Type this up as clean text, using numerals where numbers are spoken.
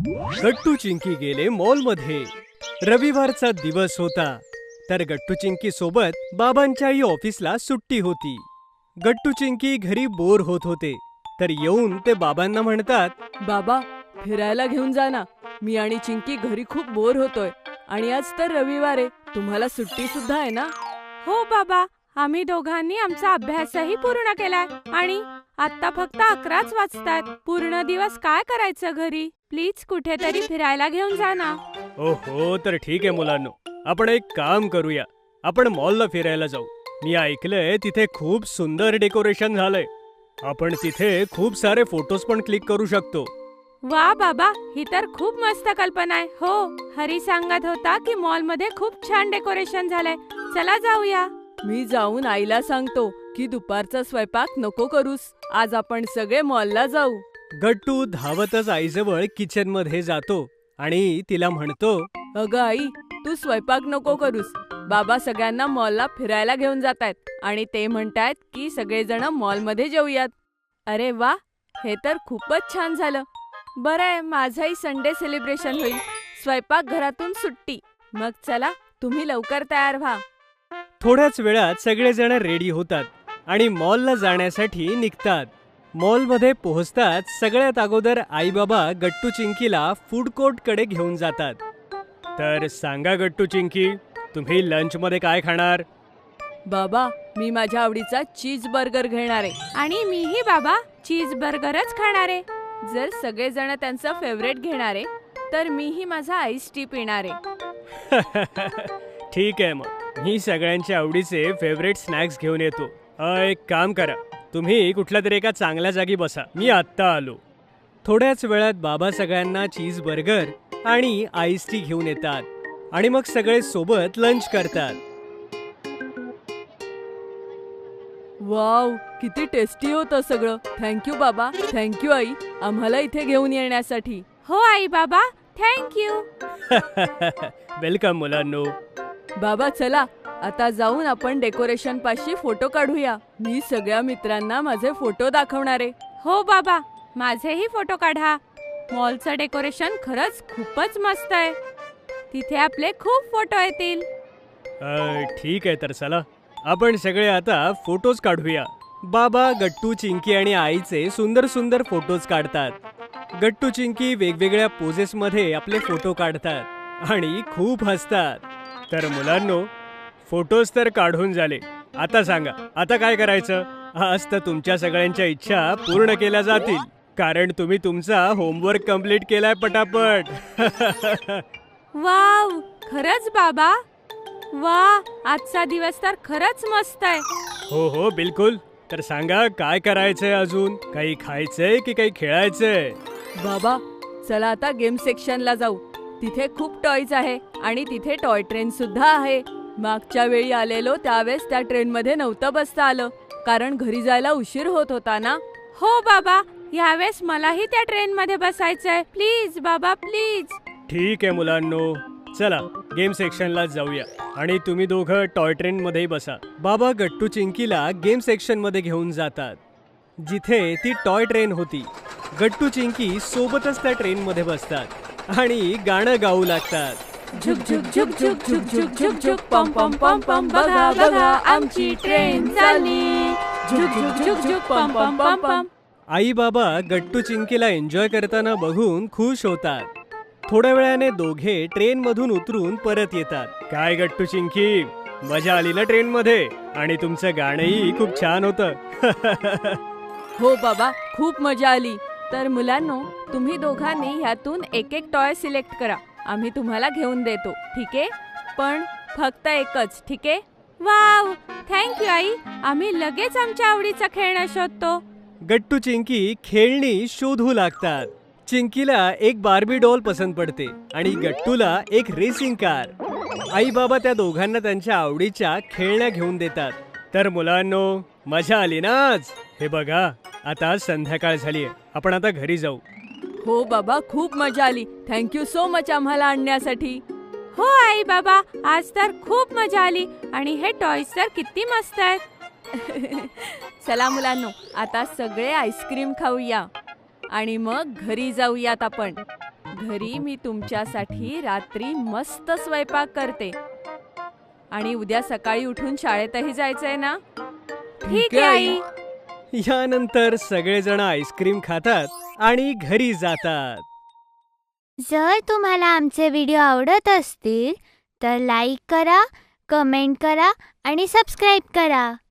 गट्टू चिंकी गेले मॉलमध्ये. रविवारचा दिवस होता, तर गट्टू चिंकी सोबत बाबांच्याही ऑफिसला सुट्टी होती. गट्टू चिंकी घरी बोर होत होते, तर येऊन ते बाबांना म्हणतात, बाबा, फिरायला घेऊन जा ना. मी आणि चिंकी घरी खूप बोर होतोय आणि आज तर रविवार आहे. तुम्हाला सुट्टी सुद्धा आहे ना? हो बाबा, आम्ही दोघांनी आमचा अभ्यासही पूर्ण केलाय आणि आता फक्त 11च वाजतात. पूर्ण दिवस काय करायचं घरी? प्लीज कुठेतरी फिरायला घेऊन जा ना. ओहो, तर ठीक आहे मुलांनो, आपण एक काम करूया. आपण मॉलला फिरायला जाऊ. मी ऐकलंय तिथे खूप सुंदर डेकोरेशन झालंय. आपण तिथे खूप सारे फोटोज पण क्लिक करू शकतो. वा बाबा, ही तर खूप मस्त कल्पना आहे. हो, हरी सांगत होता की मॉल मध्ये खूप छान डेकोरेशन झालंय. चला जाऊया. मी जाऊन आईला सांगतो की दुपारचा स्वयंपाक नको करूस. आज आपण सगळे मॉलला जाऊ. गट्टू धावतच आईजवळ किचन मध्ये जातो आणि तिला म्हणतो, अगं आई, तू स्वयंपाक नको करूस. बाबा सगळ्यांना मॉलला फिरायला घेऊन जातायत आणि ते म्हणतायत की सगळेजण मॉलमध्ये जेऊयात. अरे वा, हे तर खूपच छान झालं. बरं आहे, माझंही संडे सेलिब्रेशन होईल. स्वयंपाक घरातून सुट्टी. मग चला, तुम्ही लवकर तयार व्हा. थोड्याच वेळात सगळेजण रेडी होतात आणि मॉलला जाण्यासाठी निघतात. मॉलमध्ये पोहोचताच सगळ्यात अगोदर आई बाबा गट्टू चिंकीला फूड कोर्ट कडे घेऊन जातात. तर सांगा गट्टू चिंकी, तुम्ही लंच मध्ये काय खाणार? बाबा, मी माझ्या आवडीचा चीज बर्गर घेणार आहे. आणि मीही बाबा चीज बर्गरच खाणार आहे. जर सगळेजण त्यांचं फेवरेट घेणार आहे, तर मीही माझा आईस टी पिणार आहे. ठीक आहे, मग मी सगळ्यांच्या आवडीचे फेवरेट स्नॅक्स घेऊन येतो. एक काम करा, तुम्ही कुठल्या तरी एका चांगल्या जागी बसा. मी आत्ता आलो. थोड्याच वेळात बाबा सगळ्यांना चीज बर्गर आणि आईस टी घेऊन येतात आणि मग सगळे सोबत लंच करतात. वाव, किती टेस्टी होतं सगळं. थँक्यू बाबा. थँक्यू आई, आम्हाला इथे घेऊन येण्यासाठी. हो आई बाबा, थँक्यू. वेलकम मुलांनो. बाबा चला, आता जाऊन आपण डेकोरेशन पाशी फोटो काढूया. मी सगळ्या मित्रांना माझे फोटो दाखवणार आहे. हो बाबा, माझेही फोटो काढा. मॉलचं डेकोरेशन खरंच खूपच मस्त आहे. तिथे आपले खूप फोटो येतील. ठीक आहे, तर चला आपण सगळे आता फोटोज काढूया. बाबा गट्टू चिंकी आणि आईचे सुंदर सुंदर फोटोज काढतात. गट्टू चिंकी वेगवेगळ्या पोजेस मध्ये आपले फोटो काढतात आणि खूप हसतात. तर मुलांनो, फोटोज तर काढून झाले. आता सांगा, आता काय करायचं? आज तर तुमच्या सगळ्यांच्या इच्छा पूर्ण केल्या जातील, कारण तुम्ही तुमचा होमवर्क कंप्लीट केलाय पटापट. वाव, खरंच बाबा. वा, आजचा दिवस तर खरंच मस्त आहे. हो हो, बिलकुल. तर सांगा, काय करायचंय अजून? काही खायचंय की काही खेळायचंय? बाबा, चला आता गेम सेक्शनला जाऊ. तिथे खूप टॉयज आहे आणि तिथे टॉय ट्रेन सुद्धा आहे. मागच्या वेळी आलेलो त्यावेळेस त्या ट्रेन मध्ये नव्हतं बसता आलं, कारण घरी जायला उशीर होत होता ना. हो बाबा, यावेळेस मलाही त्या ट्रेन मध्ये बसायचंय. प्लीज बाबा, प्लीज. ठीक आहे मुलांनो, चला गेम सेक्शनला जाऊया आणि तुम्ही दोघं टॉय ट्रेन मध्ये बसा. बाबा गट्टू चिंकीला गेम सेक्शन मध्ये घेऊन जातात, जिथे ती टॉय ट्रेन होती. गट्टू चिंकी सोबतच त्या ट्रेन मध्ये बसतात आणि गाणं गाऊ लागतात. झुक झुक झुक झुक झुक झुक झुक झुक पम पम पम पम, बघा बघा आमची ट्रेन चालली. झुक झुक झुक झुक पम पम पम पम. आई बाबा गट्टू चिंकीला एन्जॉय करताना बघून खुश होतात. थोड्या वेळाने दोघे ट्रेन मधून उतरून परत येतात. काय गट्टू चिंकी, मजा आली ना ट्रेन मध्ये? आणि तुमचं गाणंही खूप छान होतं. हो बाबा, खूप मजा आली. तर मुलांनो, तुम्ही दोघांनी ह्यातून एक एक टॉय सिलेक्ट करा. आम्ही तुम्हाला घेऊन देतो, ठीक आहे? पण फक्त एकच, ठीक आहे? वाव, थँक्यू आई. आम्ही लगेच आमच्या आवडीचं खेळणं शोधतो. गट्टू चिंकी खेळणी शोधू लागतात. चिंकीला एक बार्बी डॉल पसंत पडते आणि गट्टूला एक रेसिंग कार. आई बाबा त्या दोघांना त्यांच्या आवडीच्या खेळण्या घेऊन देतात. तर मुलांनो, मजा आली ना आज? हे बघा, आता संध्याकाळ झालीये, आपण आता घरी जाऊ. हो बाबा, खूप मजा आली. थँक्यू सो मच आम्हाला आणण्यासाठी. हो आई बाबा, आज तर खूप मजा आली आणि हे टॉयज तर किती मस्त आहेत. चला मुलांनो, आता सगळे आईस्क्रीम खाऊया आणि मग घरी जाऊयात आपण. घरी मी तुमच्यासाठी रात्री मस्त स्वयंपाक करते. आणि उद्या सकाळी उठून शाळेतही जायचंय ना? ठीक आहे आई. यानंतर सगळेजण आईस्क्रीम खातात आणि घरी जातात. जर तुम्हाला आमचे व्हिडिओ आवडत असतील तर लाईक करा, कमेंट करा आणि सबस्क्राईब करा.